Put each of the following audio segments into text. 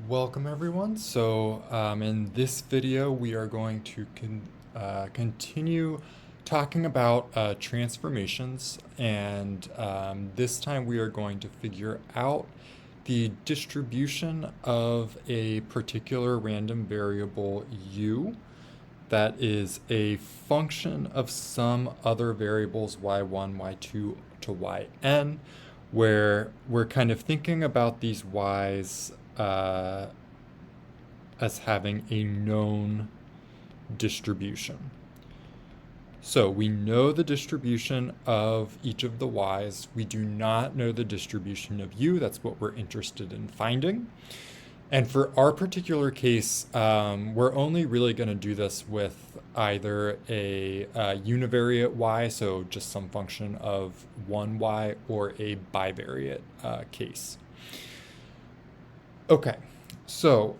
Welcome everyone. In this video we are going to continue talking about transformations, and this time we are going to figure out the distribution of a particular random variable u that is a function of some other variables y1, y2 to yn, where we're kind of thinking about these y's as having a known distribution. So we know the distribution of each of the y's. We do not know the distribution of u. That's what we're interested in finding. And for our particular case, we're only really going to do this with either a univariate y, so just some function of 1y, or a bivariate case. Okay, so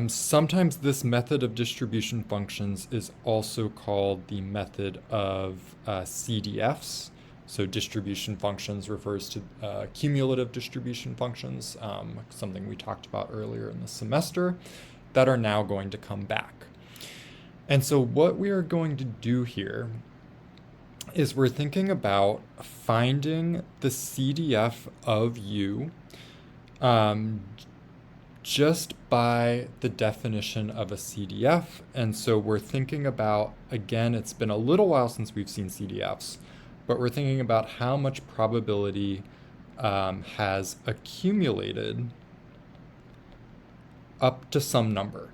sometimes this method of distribution functions is also called the method of CDFs. So distribution functions refers to cumulative distribution functions, something we talked about earlier in the semester, that are now going to come back. And so what we are going to do here is we're thinking about finding the CDF of u just by the definition of a CDF. And so we're thinking about, again, it's been a little while since we've seen CDFs, but we're thinking about how much probability has accumulated up to some number.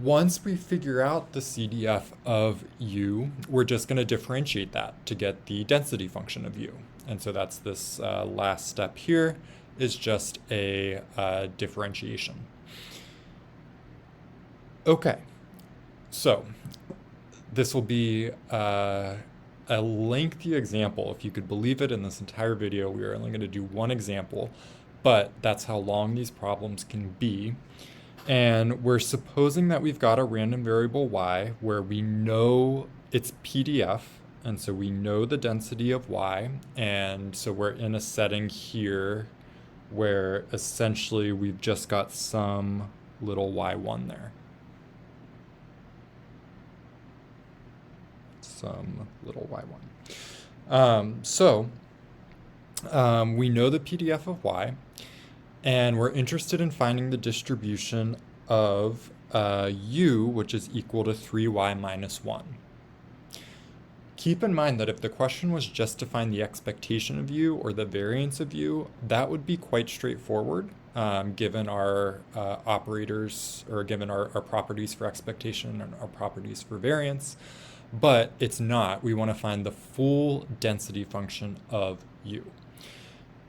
Once we figure out the CDF of u, we're just going to differentiate that to get the density function of u. And so that's this last step here, is just a differentiation. Okay, so this will be a lengthy example. If you could believe it, in this entire video, we are only going to do one example, but that's how long these problems can be. And we're supposing that we've got a random variable y where we know its PDF, and so we know the density of y, and so we're in a setting here where essentially we've just got some little y1 there. Some little y1. We know the PDF of y, and we're interested in finding the distribution of u, which is equal to 3y minus 1. Keep in mind that if the question was just to find the expectation of u or the variance of u, that would be quite straightforward, given our operators, or given our properties for expectation and our properties for variance. But it's not. We want to find the full density function of u.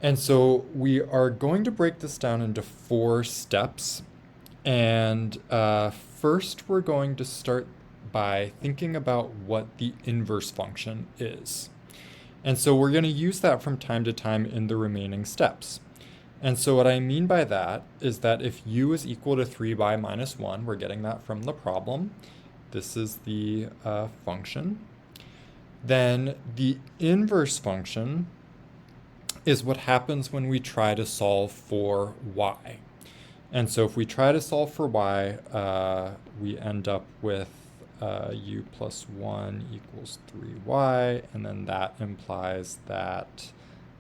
And so we are going to break this down into 4 steps. And first, we're going to start by thinking about what the inverse function is. And so we're going to use that from time to time in the remaining steps. And so what I mean by that is that if u is equal to 3y minus 1, we're getting that from the problem. This is the function. Then the inverse function is what happens when we try to solve for y. And so if we try to solve for y, we end up with u plus 1 equals 3y, and then that implies that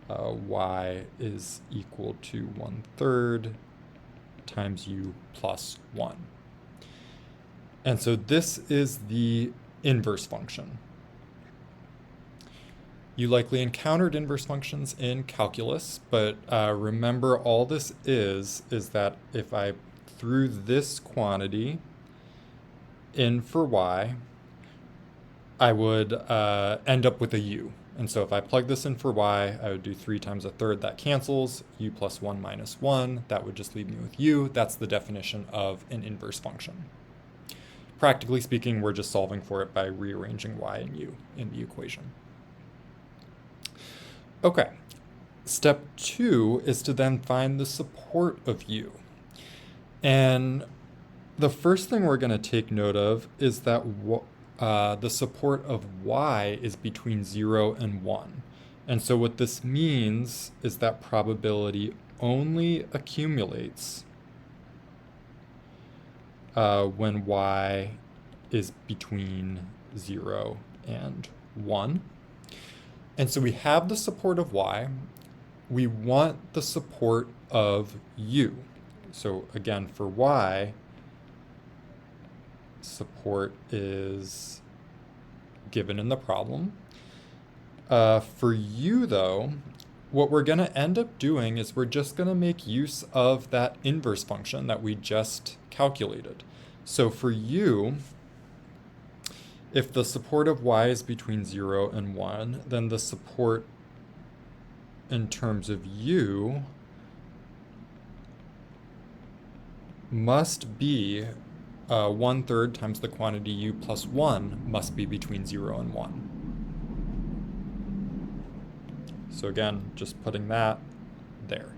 y is equal to 1/3 times u plus 1. And so this is the inverse function. You likely encountered inverse functions in calculus, but remember, all this is that if I threw this quantity in for y, I would end up with a u. And so if I plug this in for y, I would do 3 times 1/3, that cancels, u plus 1 minus 1, that would just leave me with u. That's the definition of an inverse function. Practically speaking, we're just solving for it by rearranging y and u in the equation. Okay, step 2 is to then find the support of u. And the first thing we're going to take note of is that the support of y is between 0 and 1. And so what this means is that probability only accumulates when y is between 0 and 1. And so we have the support of y. We want the support of u. So again, for y, support is given in the problem. For u, though, what we're going to end up doing is we're just going to make use of that inverse function that we just calculated. So for u, if the support of y is between 0 and 1, then the support in terms of u must be 1/3 times the quantity u plus 1 must be between 0 and 1. So again, just putting that there.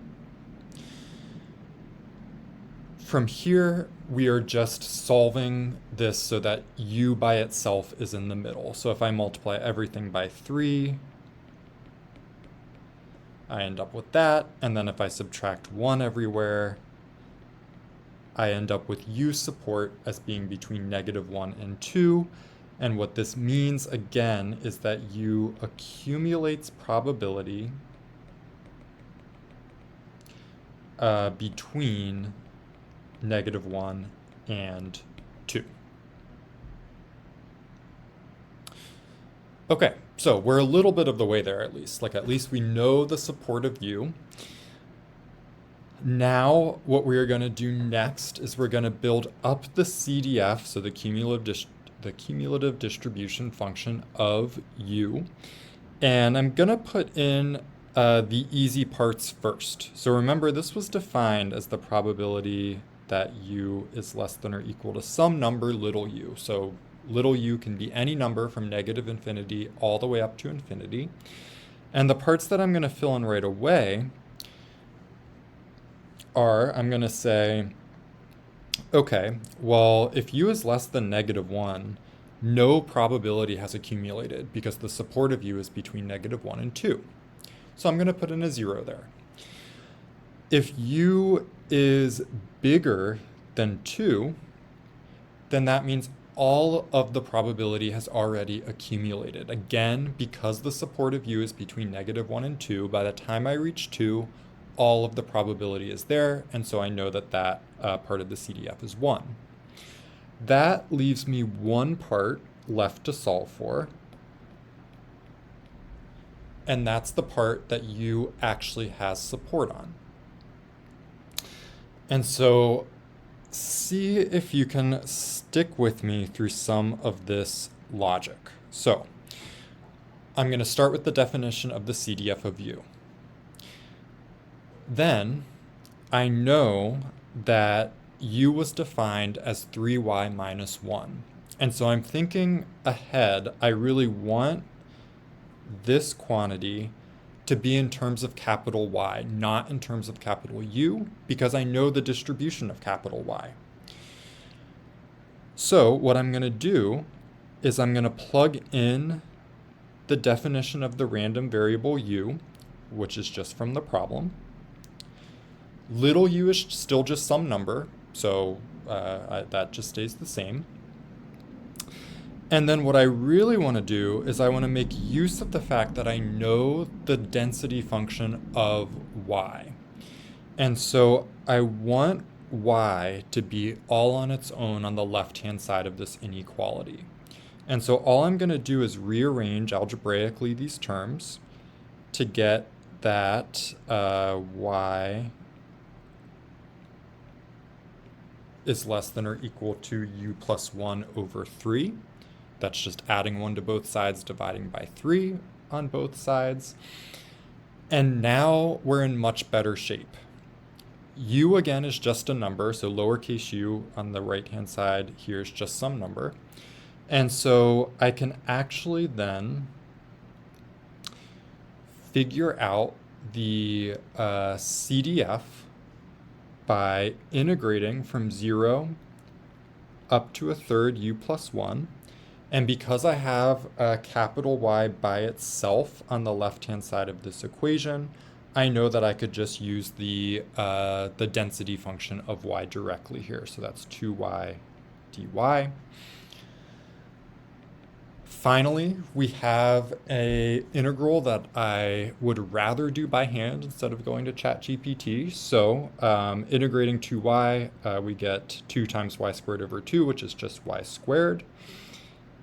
From here, we are just solving this so that u by itself is in the middle. So if I multiply everything by 3, I end up with that. And then if I subtract 1 everywhere, I end up with u support as being between -1 and 2. And what this means, again, is that u accumulates probability between -1 and 2. Okay, so we're a little bit of the way there at least. Like at least we know the support of u. Now what we are going to do next is we're going to build up the CDF, so the cumulative distribution function of u. And I'm going to put in the easy parts first. So remember, this was defined as the probability that u is less than or equal to some number little u. So little u can be any number from -infinity all the way up to infinity. And the parts that I'm going to fill in right away are, I'm going to say, okay, well, if u is less than -1, no probability has accumulated because the support of u is between -1 and 2. So I'm going to put in a 0 there. If u is bigger than 2, then that means all of the probability has already accumulated. Again, because the support of u is between -1 and 2, by the time I reach 2, all of the probability is there, and so I know that that part of the CDF is 1. That leaves me one part left to solve for, and that's the part that u actually has support on. And so see if you can stick with me through some of this logic. So I'm going to start with the definition of the CDF of u. Then I know that u was defined as 3y minus 1. And so I'm thinking ahead. I really want this quantity to be in terms of capital Y, not in terms of capital U, because I know the distribution of capital Y. So what I'm going to do is I'm going to plug in the definition of the random variable u, which is just from the problem. Little u is still just some number, so that just stays the same. And then what I really want to do is I want to make use of the fact that I know the density function of y. And so I want y to be all on its own on the left-hand side of this inequality. And so all I'm going to do is rearrange algebraically these terms to get that y is less than or equal to u plus 1 over 3. That's just adding 1 to both sides, dividing by 3 on both sides. And now we're in much better shape. U again is just a number, so lowercase u on the right-hand side here is just some number. And so I can actually then figure out the CDF by integrating from 0 up to 1/3 u plus 1. And because I have a capital Y by itself on the left-hand side of this equation, I know that I could just use the density function of y directly here. So that's 2y dy. Finally, we have a integral that I would rather do by hand instead of going to ChatGPT. So integrating 2y, we get 2 times y squared over 2, which is just y squared.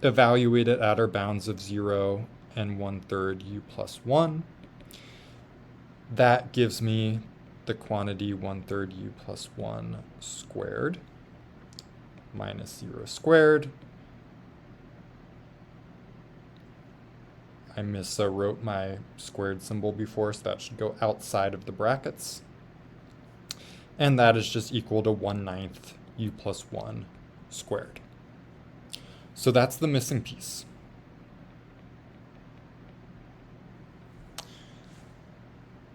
Evaluate it at our bounds of 0 and 1/3 u plus 1. That gives me the quantity 1/3 u plus 1 squared minus 0 squared. I miswrote my squared symbol before, so that should go outside of the brackets. And that is just equal to 1/9 u plus 1 squared. So that's the missing piece.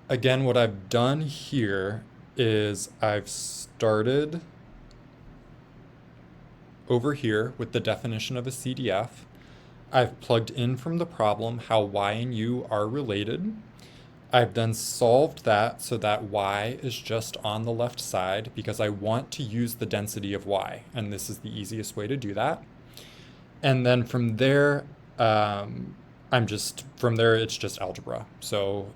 Again, what I've done here is I've started over here with the definition of a CDF. I've plugged in from the problem how y and u are related. I've then solved that so that y is just on the left side because I want to use the density of y, and this is the easiest way to do that. And then from there, it's just algebra. So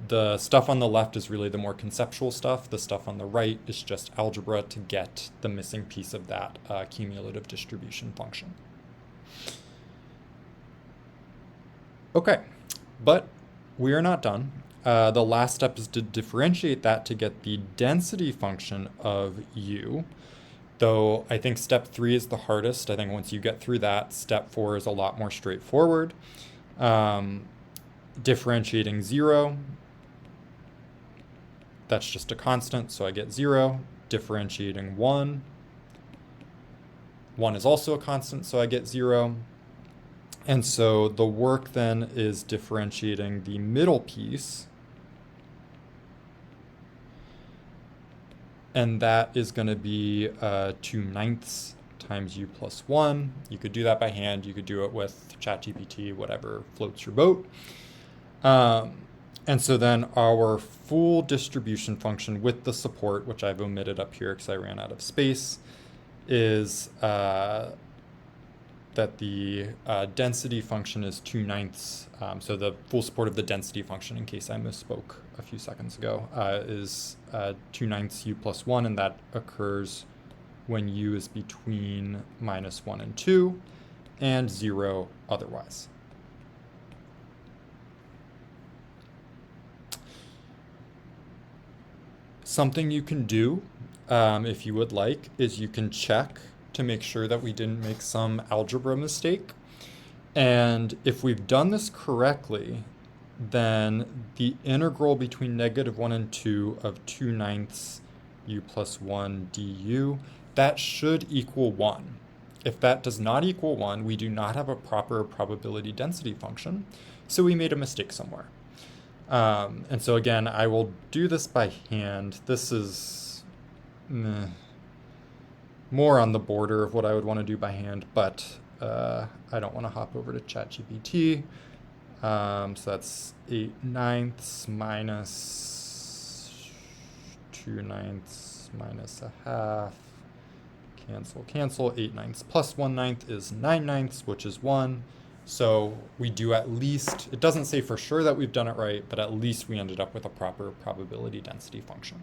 the stuff on the left is really the more conceptual stuff. The stuff on the right is just algebra to get the missing piece of that cumulative distribution function. Okay, but we are not done. The last step is to differentiate that to get the density function of u. Though I think step 3 is the hardest. I think once you get through that, step 4 is a lot more straightforward. Differentiating 0, that's just a constant, so I get 0. Differentiating 1 is also a constant, so I get 0. And so the work then is differentiating the middle piece. And that is going to be 2/9 times u plus 1. You could do that by hand. You could do it with ChatGPT, whatever floats your boat. And so then our full distribution function with the support, which I've omitted up here because I ran out of space, is that the density function is 2/9. So the full support of the density function, in case I misspoke a few seconds ago, is 2/9 u plus 1, and that occurs when u is between -1 and 2, and 0 otherwise. Something you can do, if you would like, is you can check to make sure that we didn't make some algebra mistake. And if we've done this correctly, then the integral between -1 and 2 of 2/9 u plus 1 du, that should equal 1. If that does not equal 1, we do not have a proper probability density function, so we made a mistake somewhere. And so again, I will do this by hand. This is more on the border of what I would want to do by hand, but I don't want to hop over to ChatGPT. So that's 8/9 minus 2/9 minus a half. Cancel. 8/9 plus 1/9 is 9/9, which is 1. So we do at least, it doesn't say for sure that we've done it right, but at least we ended up with a proper probability density function.